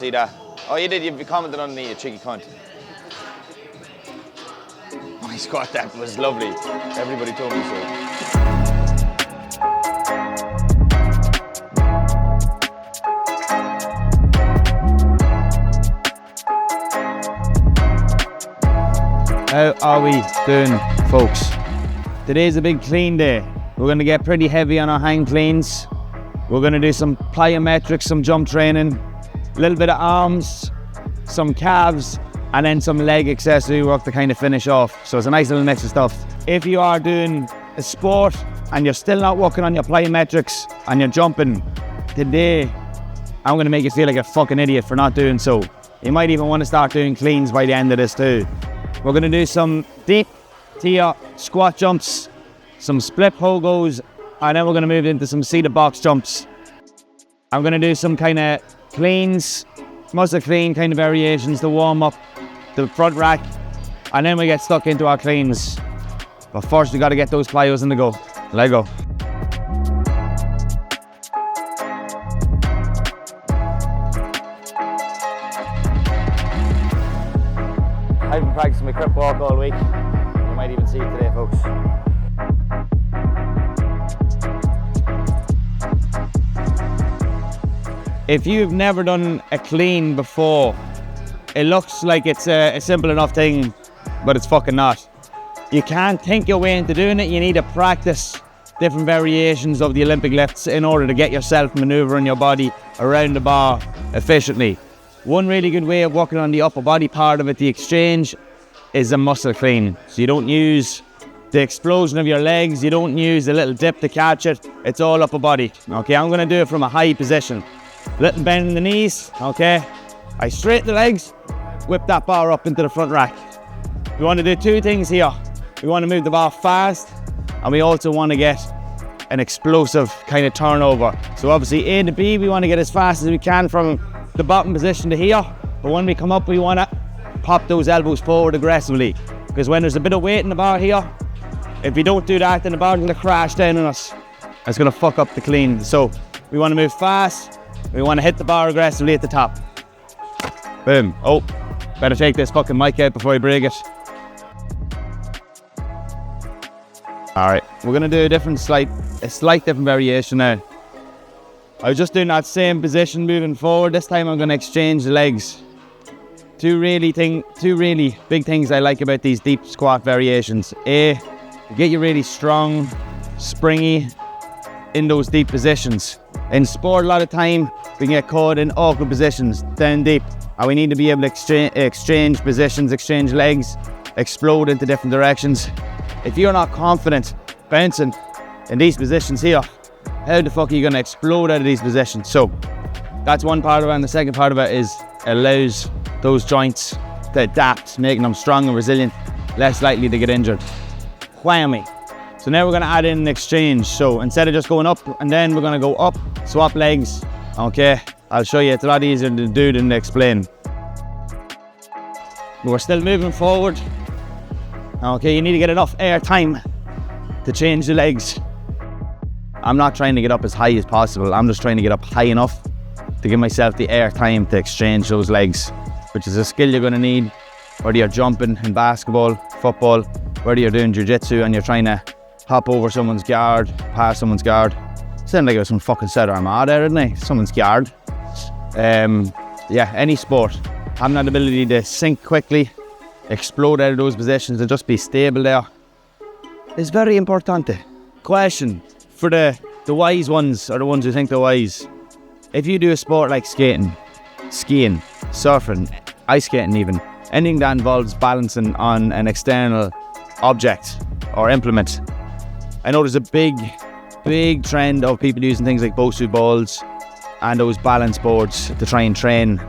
See that? Oh, you did. You commented on me, you cheeky cunt. My squat that was lovely. Everybody told me so. How are we doing, folks? Today's a big clean day. We're going to get pretty heavy on our hang cleans. We're going to do some plyometrics, some jump training, a little bit of arms, some calves, and then some leg accessory work to kind of finish off. So it's a nice little mix of stuff. If you are doing a sport and you're still not working on your plyometrics and you're jumping, today I'm going to make you feel like a fucking idiot for not doing so. You might even want to start doing cleans by the end of this too. We're going to do some deep tier squat jumps, some split pogos, and then we're going to move into some seated box jumps. I'm going to do some kind of cleans, muscle clean kind of variations to warm up the front rack, and then we get stuck into our cleans. But first we got to get those plyos in the go. Let go. I've been practicing my crip walk all week. You might even see it today, folks. If you've never done a clean before, it looks like it's a simple enough thing, but it's fucking not. You can't think your way into doing it. You need to practice different variations of the Olympic lifts in order to get yourself maneuvering your body around the bar efficiently. One really good way of working on the upper body part of it, the exchange, is a muscle clean. So you don't use the explosion of your legs, you don't use a little dip to catch it, it's all upper body. Okay, I'm gonna do it from a high position. Little bend in the knees, okay? I straighten the legs, whip that bar up into the front rack. We want to do two things here. We want to move the bar fast, and we also want to get an explosive kind of turnover. So obviously A to B, we want to get as fast as we can from the bottom position to here. But when we come up, we want to pop those elbows forward aggressively. Because when there's a bit of weight in the bar here, if we don't do that, then the bar is going to crash down on us. It's going to fuck up the clean. So we want to move fast. We want to hit the bar aggressively at the top. Boom. Oh, better take this fucking mic out before I break it. Alright, we're going to do a slight different variation now. I was just doing that same position moving forward. This time I'm going to exchange the legs. Two really big things I like about these deep squat variations. A, get you really strong, springy in those deep positions. In sport, a lot of time we can get caught in awkward positions down deep, and we need to be able to exchange positions, exchange legs, explode into different directions. If you're not confident bouncing in these positions here, how the fuck are you going to explode out of these positions? So that's one part of it, and the second part of it is allows those joints to adapt, making them strong and resilient, less likely to get injured. Whammy. So now we're going to add in an exchange. So instead of just going up and then we're going to go up, swap legs. Okay, I'll show you. It's a lot easier to do than to explain. We're still moving forward. Okay, you need to get enough air time to change the legs. I'm not trying to get up as high as possible. I'm just trying to get up high enough to give myself the air time to exchange those legs, which is a skill you're going to need whether you're jumping in basketball, football, whether you're doing jiu-jitsu and you're trying to hop over someone's guard, past someone's guard. Sound like I was some fucking set armada there, didn't I? Someone's guard. Yeah, any sport. Having that ability to sink quickly, explode out of those positions and just be stable there is very important. Question for the wise ones, or the ones who think they're wise. If you do a sport like skating, skiing, surfing, ice skating even, anything that involves balancing on an external object or implement, I know there's a big trend of people using things like Bosu balls and those balance boards to try and train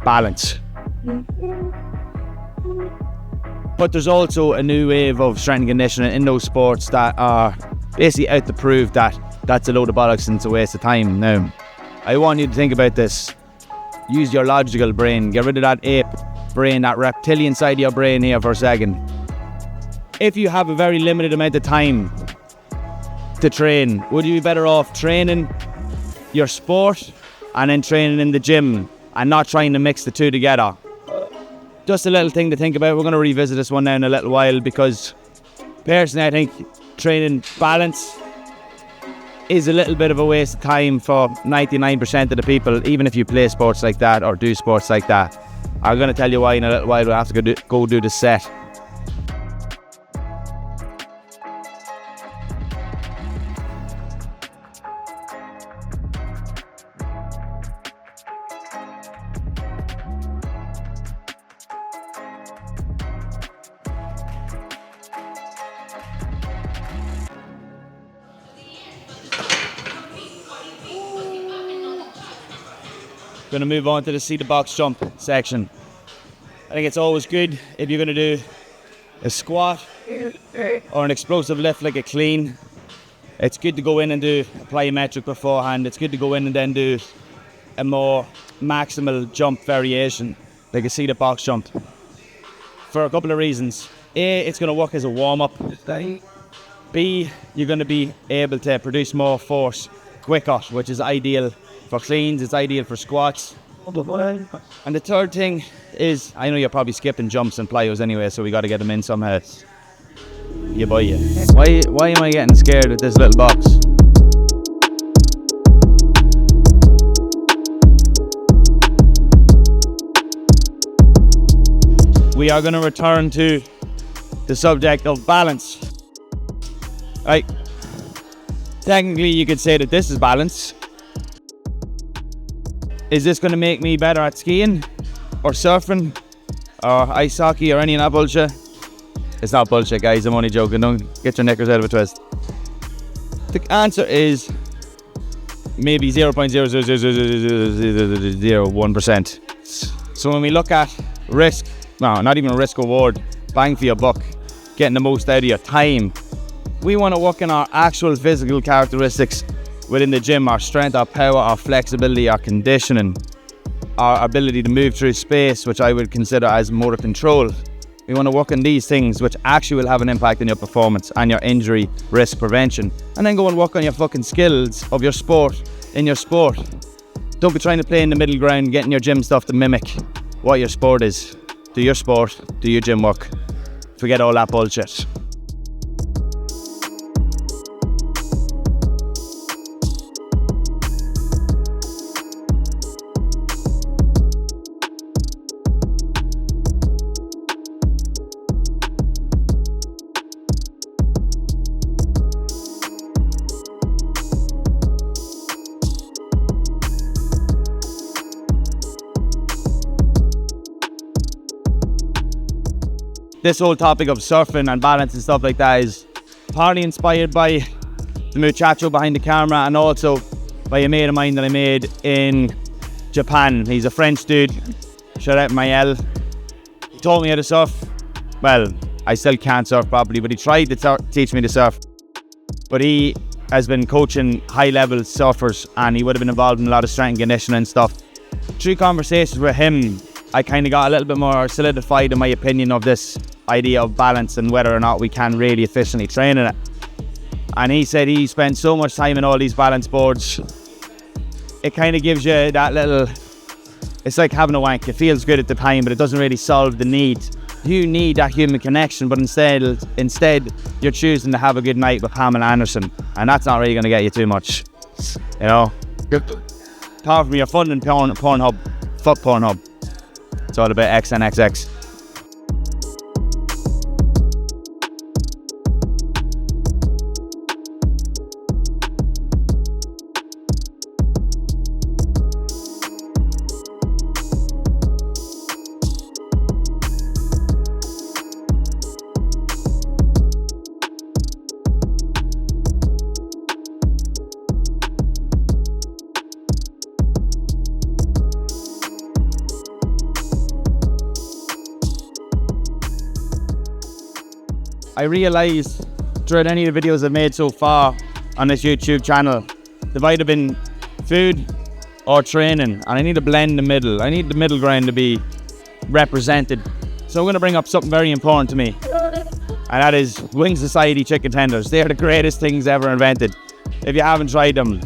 balance. But there's also a new wave of strength and conditioning in those sports that are basically out to prove that that's a load of bollocks and it's a waste of time. Now, I want you to think about this. Use your logical brain. Get rid of that ape brain, that reptilian side of your brain here for a second. If you have a very limited amount of time to train, would you be better off training your sport and then training in the gym and not trying to mix the two together. Just a little thing to think about. We're going to revisit this one now in a little while, because personally I think training balance is a little bit of a waste of time for 99% of the people, even if you play sports like that or do sports like that. I'm going to tell you why in a little while. We'll have to go do the set. Going to move on to the seated box jump section. I think it's always good if you're going to do a squat or an explosive lift like a clean. It's good to go in and do a plyometric beforehand. It's good to go in and then do a more maximal jump variation like a seated box jump, for a couple of reasons. A, it's going to work as a warm-up. B, you're going to be able to produce more force quicker, which is ideal for cleans, it's ideal for squats. And the third thing is, I know you're probably skipping jumps and plyos anyway, so we got to get them in somehow. Yeah, boy, yeah. Why am I getting scared at this little box? We are going to return to the subject of balance. Right. Technically, you could say that this is balance. Is this going to make me better at skiing or surfing or ice hockey or any of that bullshit? It's not bullshit, guys. I'm only joking. Don't get your knickers out of a twist. The answer is maybe 0.00001%. So when we look at risk, no, not even risk reward, bang for your buck, getting the most out of your time, we want to work on our actual physical characteristics within the gym: our strength, our power, our flexibility, our conditioning, our ability to move through space, which I would consider as motor control. We want to work on these things, which actually will have an impact on your performance and your injury risk prevention. And then go and work on your fucking skills of your sport, in your sport. Don't be trying to play in the middle ground, getting your gym stuff to mimic what your sport is. Do your sport, do your gym work. Forget all that bullshit. This whole topic of surfing and balance and stuff like that is partly inspired by the muchacho behind the camera, and also by a mate of mine that I made in Japan. He's a French dude. Shout out Mael. He taught me how to surf. Well, I still can't surf properly, but he tried to teach me to surf. But he has been coaching high-level surfers, and he would have been involved in a lot of strength and conditioning and stuff. Through conversations with him, I kind of got a little bit more solidified in my opinion of this idea of balance and whether or not we can really efficiently train in it. And he said he spent so much time in all these balance boards, it kind of gives you that little, it's like having a wank. It feels good at the time, but it doesn't really solve the need. You need that human connection, but instead you're choosing to have a good night with Pamela Anderson, and that's not really going to get you too much, you know. Apart from your fun and Pornhub, fuck Pornhub. It's all about XNXX. I realised throughout any of the videos I've made so far on this YouTube channel, they've either been food or training, and I need to blend the middle. I need the middle ground to be represented. So I'm going to bring up something very important to me, and that is Wing Society chicken tenders. They're the greatest things ever invented. If you haven't tried them,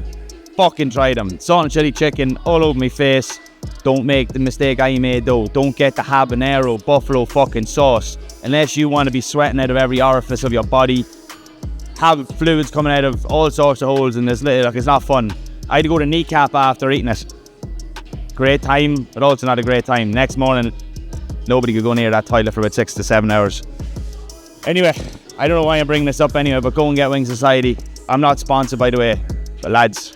fucking try them. Salt and chili chicken all over my face. Don't make the mistake I made though. Don't get the habanero buffalo fucking sauce. Unless you want to be sweating out of every orifice of your body, have fluids coming out of all sorts of holes in this little, like, it's not fun. I had to go to kneecap after eating it. Great time, but also not a great time. Next morning, nobody could go near that toilet for about 6 to 7 hours. Anyway, I don't know why I'm bringing this up anyway, but go and get Wing Society. I'm not sponsored, by the way, but lads,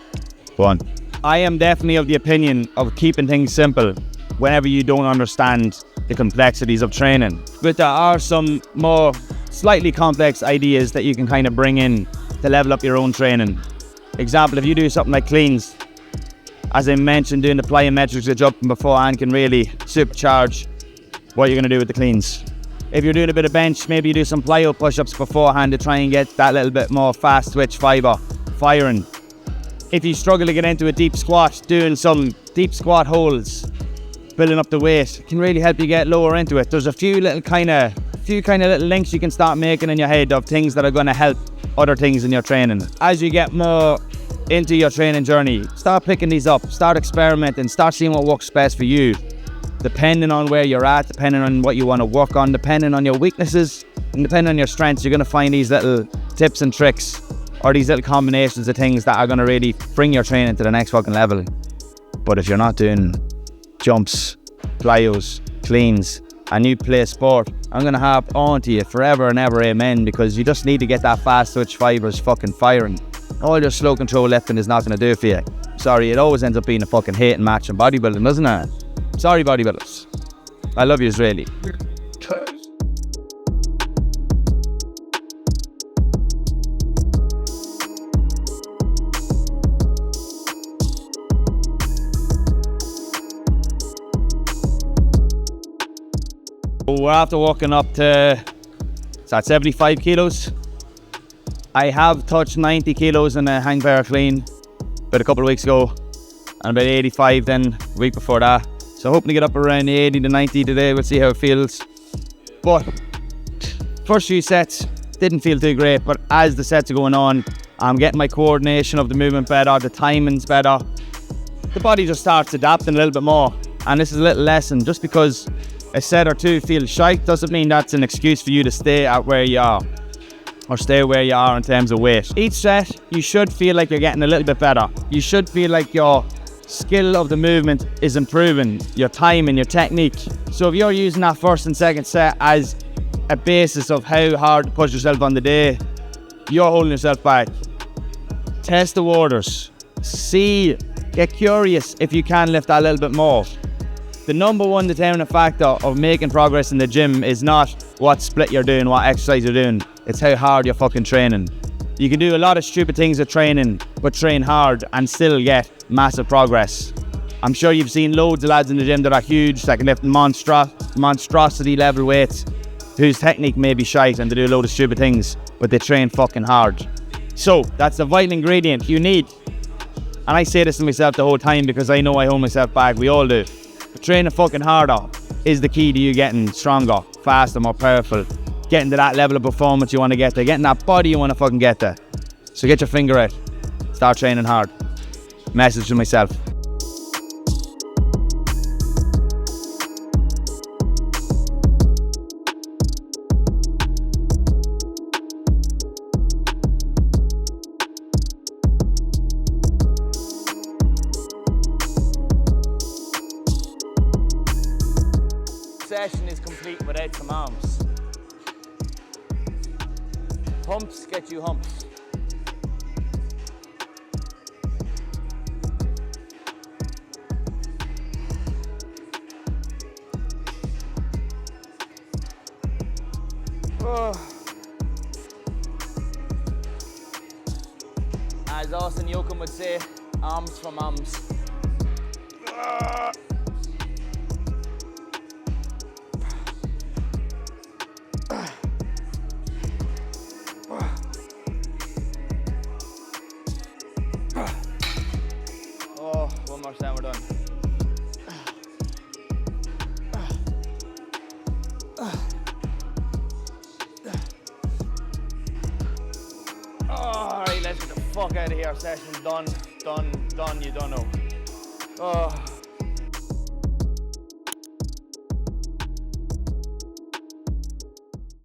go on. I am definitely of the opinion of keeping things simple whenever you don't understand the complexities of training. But there are some more slightly complex ideas that you can kind of bring in to level up your own training. Example, if you do something like cleans, as I mentioned, doing the plyometrics of jumping beforehand can really supercharge what you're going to do with the cleans. If you're doing a bit of bench, maybe you do some plyo push-ups beforehand to try and get that little bit more fast twitch fibre firing. If you struggle to get into a deep squat, doing some deep squat holds, building up the weight can really help you get lower into it. There's a few kind of little links you can start making in your head of things that are going to help other things in your training. As you get more into your training journey, start picking these up, start experimenting, start seeing what works best for you. Depending on where you're at, depending on what you want to work on, depending on your weaknesses, and depending on your strengths, you're going to find these little tips and tricks or these little combinations of things that are going to really bring your training to the next fucking level. But if you're not doing jumps, plyos, cleans, and you play sport, I'm going to harp on to you forever and ever, amen, because you just need to get that fast twitch fibres fucking firing. All your slow control lifting is not going to do it for you. Sorry, it always ends up being a fucking hating match in bodybuilding, doesn't it? Sorry, bodybuilders. I love you, Israeli. We're after walking up to, is that 75 kilos? I have touched 90 kilos in a hang bar clean about a couple of weeks ago, and about 85 then the week before that. So hoping to get up around 80 to 90 today. We'll see how it feels. But first few sets didn't feel too great, but as the sets are going on, I'm getting my coordination of the movement better, the timing's better. The body just starts adapting a little bit more. And this is a little lesson. Just because a set or two feels shite doesn't mean that's an excuse for you to stay at where you are, or stay where you are in terms of weight. Each set, you should feel like you're getting a little bit better. You should feel like your skill of the movement is improving, your time and your technique. So if you're using that first and second set as a basis of how hard to push yourself on the day, you're holding yourself back. Test the waters. See, get curious if you can lift that a little bit more. The number one determining factor of making progress in the gym is not what split you're doing, what exercise you're doing. It's how hard you're fucking training. You can do a lot of stupid things with training, but train hard and still get massive progress. I'm sure you've seen loads of lads in the gym that are huge, that can lift monstrosity level weights, whose technique may be shite and they do a load of stupid things, but they train fucking hard. So that's the vital ingredient you need. And I say this to myself the whole time because I know I hold myself back, we all do. But training fucking harder is the key to you getting stronger, faster, more powerful, getting to that level of performance you want to get to, getting that body you want to fucking get to. So get your finger out, start training hard. Message to myself. Session is complete without some arms. Humps get you humps. As Austin Yoakum would say, arms for mums. Oh, one more set, we're done. Alright, let's get the fuck out of here. Session done, you don't know. Oh.